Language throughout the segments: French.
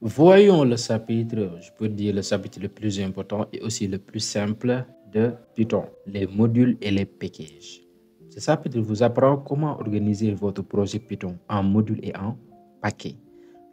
Voyons le chapitre, je peux dire le chapitre le plus important et aussi le plus simple de Python, les modules et les packages. Ce chapitre vous apprend comment organiser votre projet Python en modules et en paquets.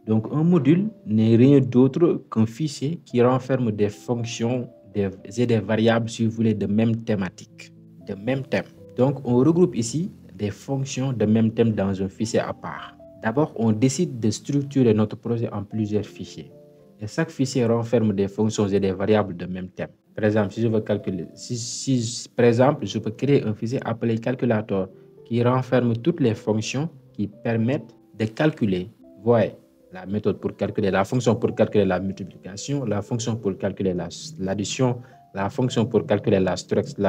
Donc un module n'est rien d'autre qu'un fichier qui renferme des fonctions et des variables, si vous voulez, de même thématique, de même thème. Donc on regroupe ici des fonctions de même thème dans un fichier à part. D'abord, on décide de structurer notre projet en plusieurs fichiers. Et chaque fichier renferme des fonctions et des variables de même thème. Par exemple, si je veux calculer, par exemple, je peux créer un fichier appelé calculator qui renferme toutes les fonctions qui permettent de calculer, voyez, la méthode pour calculer, la fonction pour calculer la multiplication, la fonction pour calculer l'addition, la fonction pour calculer la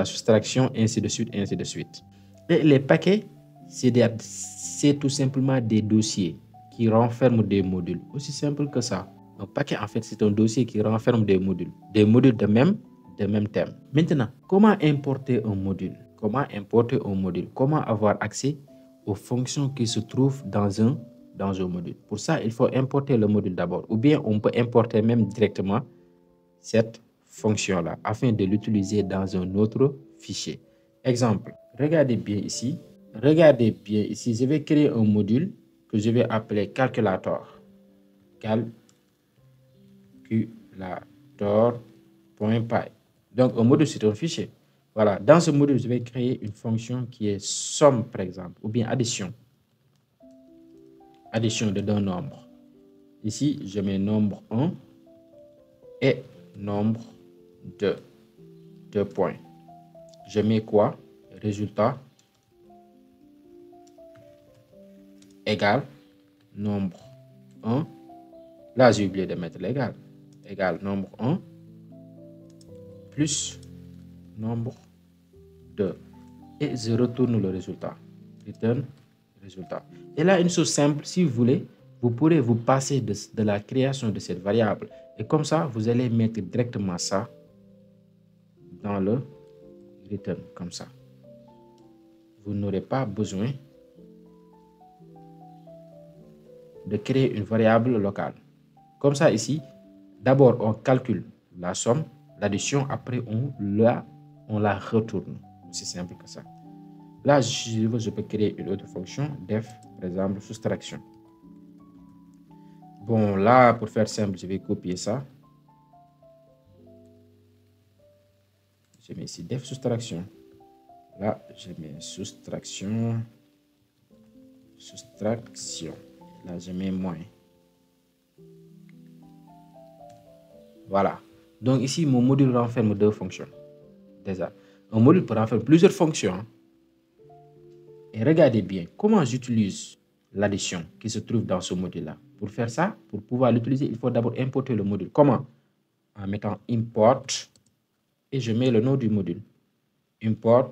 soustraction, ainsi de suite, ainsi de suite. Et les paquets, c'est tout simplement des dossiers qui renferment des modules. Aussi simple que ça. Un paquet, en fait, c'est un dossier qui renferme des modules de même thème. Maintenant, comment importer un module? Comment importer un module? Comment avoir accès aux fonctions qui se trouvent dans un module? Pour ça, il faut importer le module d'abord. Ou bien, on peut importer même directement cette fonction-là afin de l'utiliser dans un autre fichier. Exemple, regardez bien ici. Regardez bien ici, je vais créer un module que je vais appeler calculator. Calculator.py. Donc, un module, c'est un fichier. Voilà, dans ce module, je vais créer une fonction qui est somme, par exemple, ou bien addition. Addition de deux nombres. Ici, je mets nombre 1 et nombre 2. 2 points. Je mets quoi? Résultat égal nombre 1. Là, j'ai oublié de mettre l'égal. Égal nombre 1 plus nombre 2. Et je retourne le résultat. Return résultat. Et là, une chose simple, si vous voulez, vous pourrez vous passer de la création de cette variable. Et comme ça, vous allez mettre directement ça dans le return, comme ça. Vous n'aurez pas besoin de créer une variable locale. Comme ça ici, d'abord on calcule la somme, l'addition, après on la retourne. C'est simple que ça. Là, je peux créer une autre fonction, def, par exemple, soustraction. Bon, là, pour faire simple, je vais copier ça. Je mets ici def soustraction. Là, je mets soustraction. Là, je mets moins. Voilà. Donc ici, mon module renferme deux fonctions. Déjà, un module peut renfermer plusieurs fonctions. Et regardez bien comment j'utilise l'addition qui se trouve dans ce module-là. Pour faire ça, pour pouvoir l'utiliser, il faut d'abord importer le module. Comment? En mettant import et je mets le nom du module. Import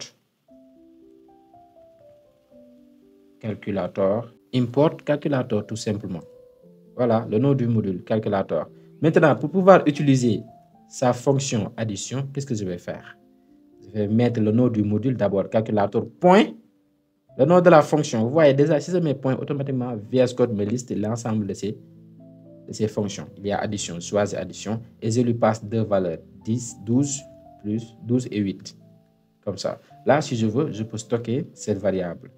calculator. Import calculator tout simplement. Voilà le nom du module calculator. Maintenant, pour pouvoir utiliser sa fonction addition, qu'est-ce que je vais faire? Je vais mettre le nom du module d'abord, calculator point, le nom de la fonction. Vous voyez déjà, si je mets point, automatiquement, VS Code me liste l'ensemble de ces fonctions. Il y a addition, je choisis addition et je lui passe deux valeurs, 10, 12, plus 12 et 8. Comme ça. Là, si je veux, je peux stocker cette variable.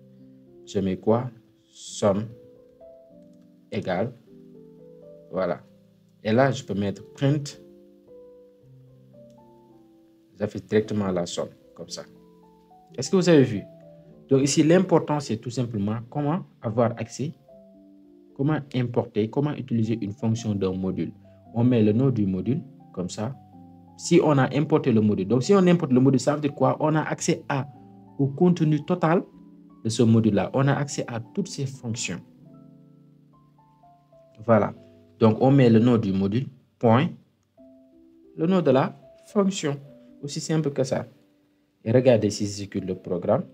Je mets quoi? Somme égale. Voilà. Et là, je peux mettre print. J'affiche directement la somme, comme ça. Est-ce que vous avez vu? Donc ici, l'important, c'est tout simplement comment avoir accès, comment importer, comment utiliser une fonction d'un module. On met le nom du module, comme ça. Si on a importé le module, donc si on importe le module, ça veut dire quoi? On a accès au contenu total de ce module-là. On a accès à toutes ces fonctions. Voilà. Donc, on met le nom du module, point, le nom de la fonction. Aussi simple que ça. Et regardez si j'exécute le programme.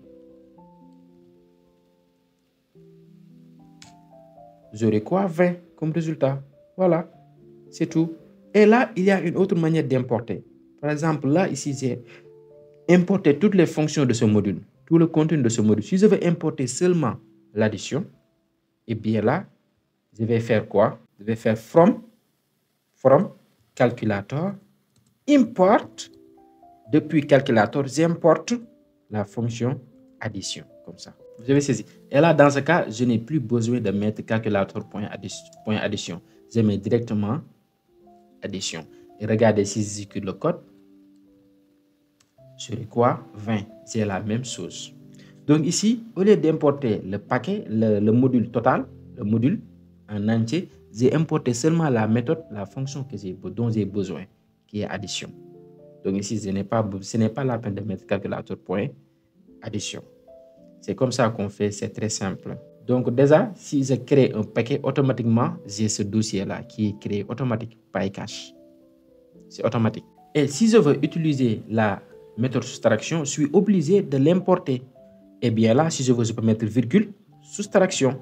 J'aurai quoi? 20 comme résultat. Voilà. C'est tout. Et là, il y a une autre manière d'importer. Par exemple, là, ici, j'ai importé toutes les fonctions de ce module, tout le contenu de ce module. Si je veux importer seulement l'addition, et bien là, je vais faire quoi? Je vais faire from from calculator, import. Depuis calculator, j'importe la fonction addition, comme ça. Vous avez saisi. Et là, dans ce cas, je n'ai plus besoin de mettre calculator.addition. Je mets directement addition. Et regardez si j'exécute le code. Sur quoi 20. C'est la même chose. Donc ici, au lieu d'importer le paquet, le module total, le module en entier, j'ai importé seulement la méthode, la fonction dont j'ai besoin, qui est addition. Donc ici, ce n'est pas la peine de mettre calculator.addition. C'est comme ça qu'on fait, c'est très simple. Donc déjà, si je crée un paquet, automatiquement, j'ai ce dossier-là qui est créé automatique, PyCache. C'est automatique. Et si je veux utiliser la méthode soustraction, je suis obligé de l'importer. Et bien là, si je veux, je peux mettre virgule, soustraction.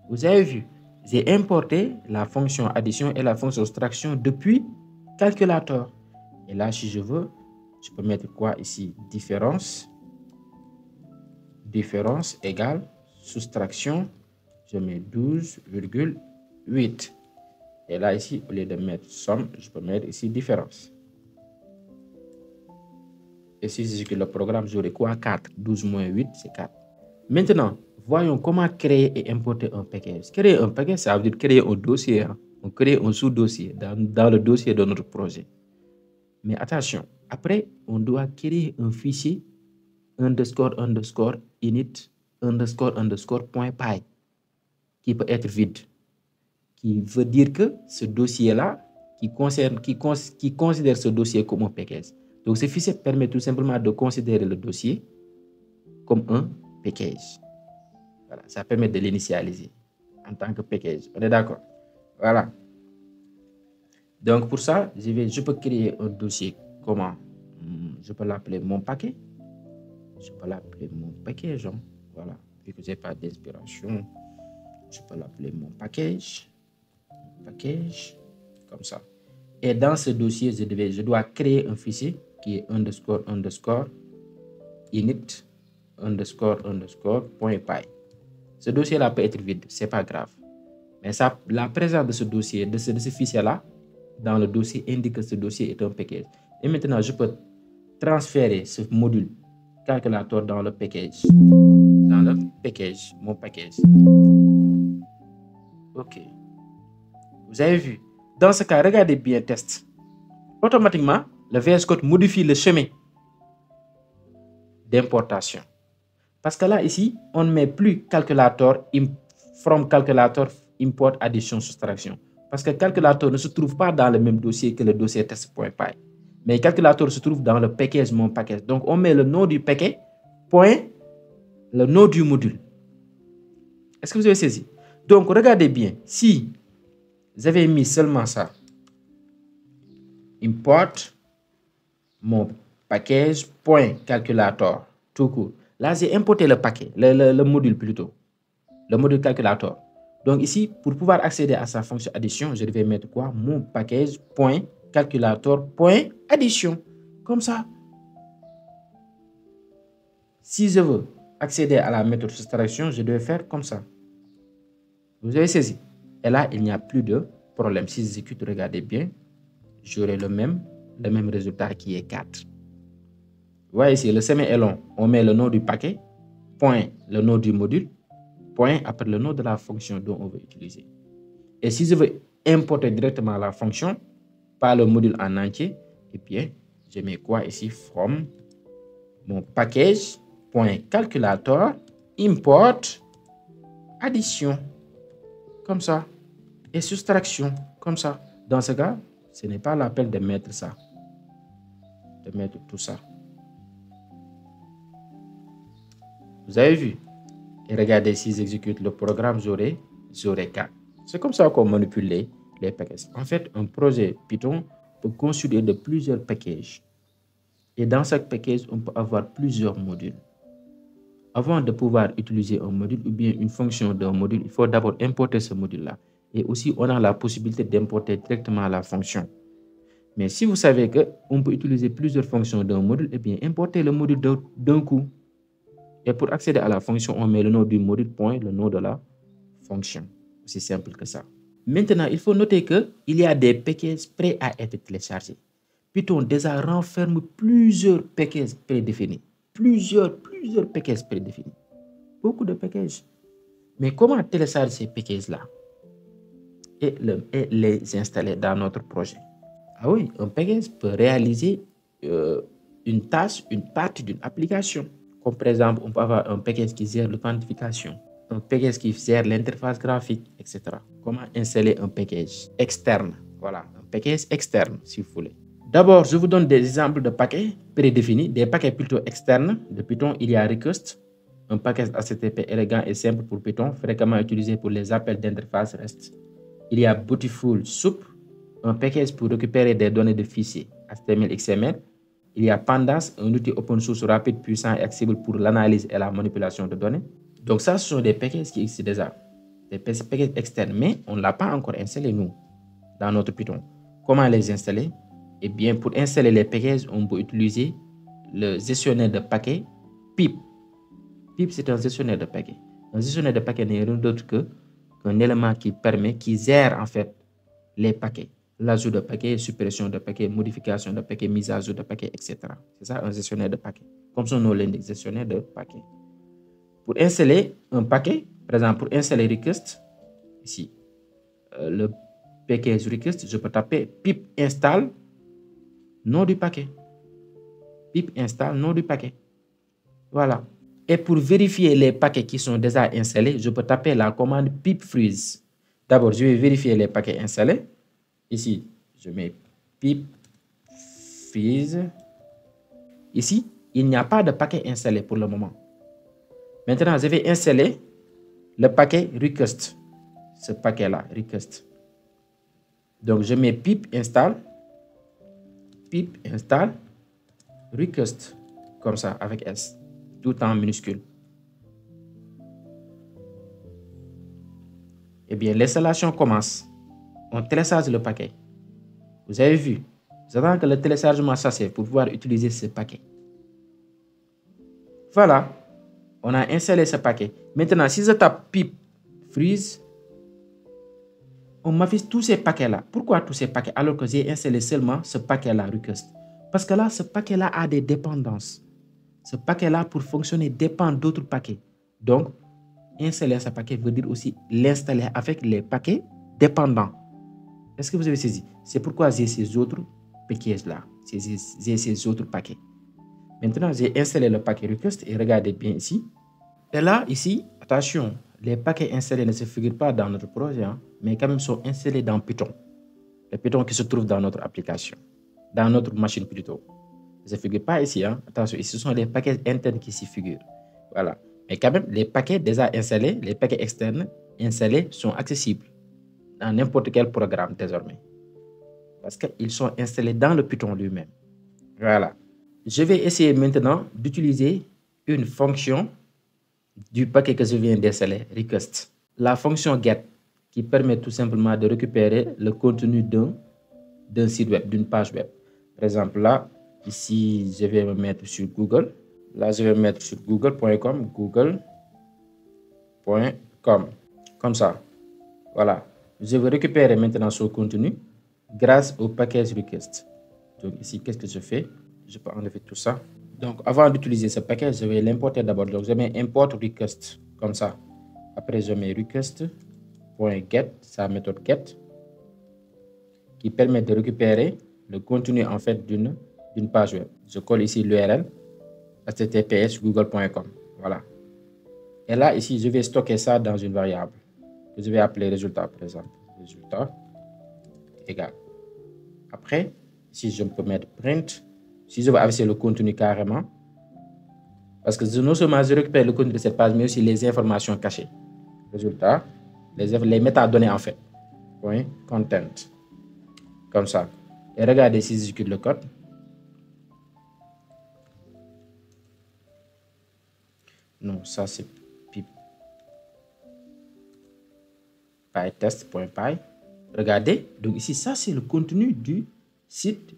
Vous avez vu, j'ai importé la fonction addition et la fonction soustraction depuis calculator. Et là, si je veux, je peux mettre quoi ici? Différence. Différence égale soustraction. Je mets 12,8. Et là, ici, au lieu de mettre somme, je peux mettre ici différence. Et si j'exécute le programme, j'aurai quoi? 4. 12 moins 8, c'est 4. Maintenant, voyons comment créer et importer un package. Créer un package, ça veut dire créer un dossier. On crée un sous-dossier dans le dossier de notre projet. Mais attention, après, on doit créer un fichier __init__.py qui peut être vide. Qui veut dire que ce dossier-là, qui considère ce dossier comme un package. Donc, ce fichier permet tout simplement de considérer le dossier comme un package. Voilà, ça permet de l'initialiser en tant que package. On est d'accord? Voilà. Donc, pour ça, je peux créer un dossier. Comment? Je peux l'appeler mon paquet. Je peux l'appeler mon package. Hein. Voilà. Vu que je n'ai pas d'inspiration, je peux l'appeler mon package. Package. Comme ça. Et dans ce dossier, je dois créer un fichier qui est __init__.py. Ce dossier-là peut être vide, c'est pas grave. Mais ça, la présence de ce dossier, de ce fichier-là, dans le dossier indique que ce dossier est un package. Et maintenant, je peux transférer ce module calculator dans le package. Dans le package, mon package. OK. Vous avez vu? Dans ce cas, regardez bien test. Automatiquement, le VS Code modifie le chemin d'importation. Parce que là, ici, on ne met plus calculator, from calculator, import, addition, soustraction. Parce que calculator ne se trouve pas dans le même dossier que le dossier test.py. Mais calculator se trouve dans le package, mon package. Donc, on met le nom du paquet, point, le nom du module. Est-ce que vous avez saisi? Donc, regardez bien. Si vous avez mis seulement ça, import, mon package, point, calculator, tout court. Là, j'ai importé le paquet, le module plutôt, le module calculator. Donc ici, pour pouvoir accéder à sa fonction addition, je vais mettre quoi? Mon package, point, calculator, point, addition. Comme ça. Si je veux accéder à la méthode soustraction, je dois faire comme ça. Vous avez saisi? Et là, il n'y a plus de problème. Si j'exécute, regardez bien, j'aurai le même résultat qui est 4. Vous voyez ici, le chemin est long. On met le nom du paquet, point, le nom du module, point, après le nom de la fonction dont on veut utiliser. Et si je veux importer directement la fonction, pas le module en entier, eh bien, je mets quoi ici? From mon package, point, calculator, import, addition. Comme ça. Et soustraction. Comme ça. Dans ce cas, ce n'est pas la peine de mettre ça. De mettre tout ça. Vous avez vu? Et regardez, si j'exécute le programme, j'aurai 4. C'est comme ça qu'on manipule les packages. En fait, un projet Python peut construire de plusieurs packages. Et dans chaque package, on peut avoir plusieurs modules. Avant de pouvoir utiliser un module ou bien une fonction d'un module, il faut d'abord importer ce module-là. Et aussi, on a la possibilité d'importer directement la fonction. Mais si vous savez qu'on peut utiliser plusieurs fonctions d'un module, eh bien, importez le module d'un coup. Et pour accéder à la fonction, on met le nom du module, point, le nom de la fonction. Aussi simple que ça. Maintenant, il faut noter qu'il y a des packages prêts à être téléchargés. Python déjà renferme plusieurs packages prédéfinis. Plusieurs packages prédéfinis. Beaucoup de packages. Mais comment télécharger ces packages-là et les installer dans notre projet? Ah oui, un package peut réaliser une tâche, une partie d'une application. Comme par exemple, on peut avoir un package qui gère l'authentification, un package qui gère l'interface graphique, etc. Comment installer un package externe? Voilà, un package externe, si vous voulez. D'abord, je vous donne des exemples de paquets prédéfinis, des paquets plutôt externes. De Python, il y a Request, un package HTTP élégant et simple pour Python, fréquemment utilisé pour les appels d'interface REST. Il y a Beautiful Soup, un package pour récupérer des données de fichiers HTML, XML. Il y a Pandas, un outil open source rapide, puissant et accessible pour l'analyse et la manipulation de données. Donc ça, ce sont des packages qui existent déjà, des packages externes, mais on ne l'a pas encore installé, nous, dans notre Python. Comment les installer? Eh bien, pour installer les packages, on peut utiliser le gestionnaire de paquets pip. Pip, c'est un gestionnaire de paquets. Un gestionnaire de paquets n'est rien d'autre qu'un élément qui gère en fait les paquets. L'ajout de paquets, suppression de paquets, modification de paquets, mise à jour de paquets, etc. C'est ça un gestionnaire de paquets. Comme son nom l'indique, gestionnaire de paquets. Pour installer un paquet, par exemple, pour installer Request, ici, le package Request, je peux taper pip install nom du paquet. Pip install nom du paquet. Voilà. Et pour vérifier les paquets qui sont déjà installés, je peux taper la commande pip freeze. D'abord, je vais vérifier les paquets installés. Ici, je mets pip freeze. Ici, il n'y a pas de paquet installé pour le moment. Maintenant, je vais installer le paquet Request. Ce paquet-là, Request. Donc, je mets pip install Request, comme ça, avec S, tout en minuscule. Eh bien, l'installation commence. On télécharge le paquet. Vous avez vu, j'attends que le téléchargement s'achève pour pouvoir utiliser ce paquet. Voilà, on a installé ce paquet. Maintenant, si je tape pip freeze, on m'affiche tous ces paquets-là. Pourquoi tous ces paquets alors que j'ai installé seulement ce paquet-là, Request? Parce que là, ce paquet-là a des dépendances. Ce paquet-là, pour fonctionner, dépend d'autres paquets. Donc, installer ce paquet veut dire aussi l'installer avec les paquets dépendants. Est-ce que vous avez saisi? C'est pourquoi j'ai ces autres packages-là. J'ai ces autres paquets. Maintenant, j'ai installé le paquet Request et regardez bien ici. Et là, ici, attention, les paquets installés ne se figurent pas dans notre projet, hein, mais quand même sont installés dans Python. Le Python qui se trouve dans notre application, dans notre machine plutôt. Ne se figure pas ici, hein. Attention, ici, ce sont les paquets internes qui s'y figurent. Voilà. Mais quand même, les paquets déjà installés, les paquets externes installés sont accessibles dans n'importe quel programme désormais. Parce qu'ils sont installés dans le Python lui-même. Voilà. Je vais essayer maintenant d'utiliser une fonction du paquet que je viens d'installer, Request. La fonction get qui permet tout simplement de récupérer le contenu d'un site web, d'une page web. Par exemple, là, ici, je vais me mettre sur Google. Là, je vais me mettre sur google.com, comme ça. Voilà. Je vais récupérer maintenant ce contenu grâce au package Request. Donc ici, qu'est-ce que je fais? Je peux enlever tout ça. Donc, avant d'utiliser ce package, je vais l'importer d'abord. Donc, je mets import request, comme ça. Après, je mets request.get, c'est la méthode get, qui permet de récupérer le contenu, en fait, d'une page web. Je colle ici l'URL, https google.com. Voilà. Et là, ici, je vais stocker ça dans une variable que je vais appeler résultat, par exemple. Résultat égal. Après, ici, je peux mettre print. Si je veux afficher le contenu carrément, parce que non seulement je récupère le contenu de cette page, mais aussi les informations cachées. Résultat, les métadonnées en fait. Point content. Comme ça. Et regardez si j'exécute le code. Non, ça c'est pip. PyTest.py. Regardez. Donc ici, ça c'est le contenu du site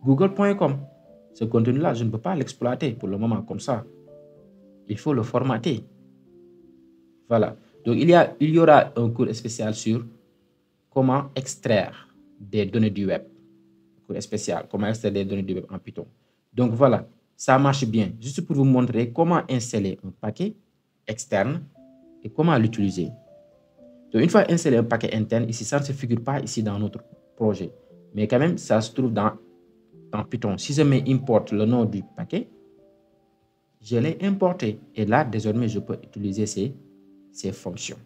google.com. Ce contenu-là, je ne peux pas l'exploiter pour le moment comme ça. Il faut le formater. Voilà. Donc, il y aura un cours spécial sur comment extraire des données du web. Cours spécial, comment extraire des données du web en Python. Donc voilà, ça marche bien. Juste pour vous montrer comment installer un paquet externe et comment l'utiliser. Donc une fois installé un paquet interne, ici, ça ne se figure pas ici dans notre projet. Mais quand même, ça se trouve dans Python. Si je mets import le nom du paquet, je l'ai importé. Et là, désormais, je peux utiliser ces fonctions.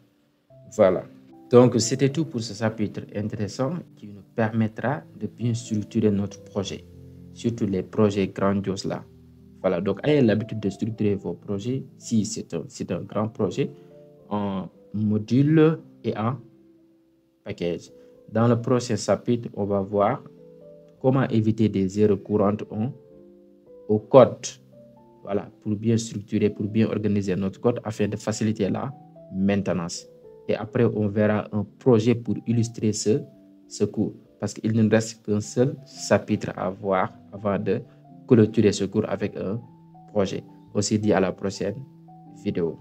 Voilà. Donc, c'était tout pour ce chapitre intéressant qui nous permettra de bien structurer notre projet, surtout les projets grandioses là. Voilà, donc ayez l'habitude de structurer vos projets, si c'est un grand projet, en module et en package. Dans le prochain chapitre, on va voir comment éviter des erreurs courantes au code. Voilà, pour bien structurer, pour bien organiser notre code afin de faciliter la maintenance. Et après, on verra un projet pour illustrer ce cours. Parce qu'il ne reste qu'un seul chapitre à voir avant de clôturer ce cours avec un projet. On se dit à la prochaine vidéo.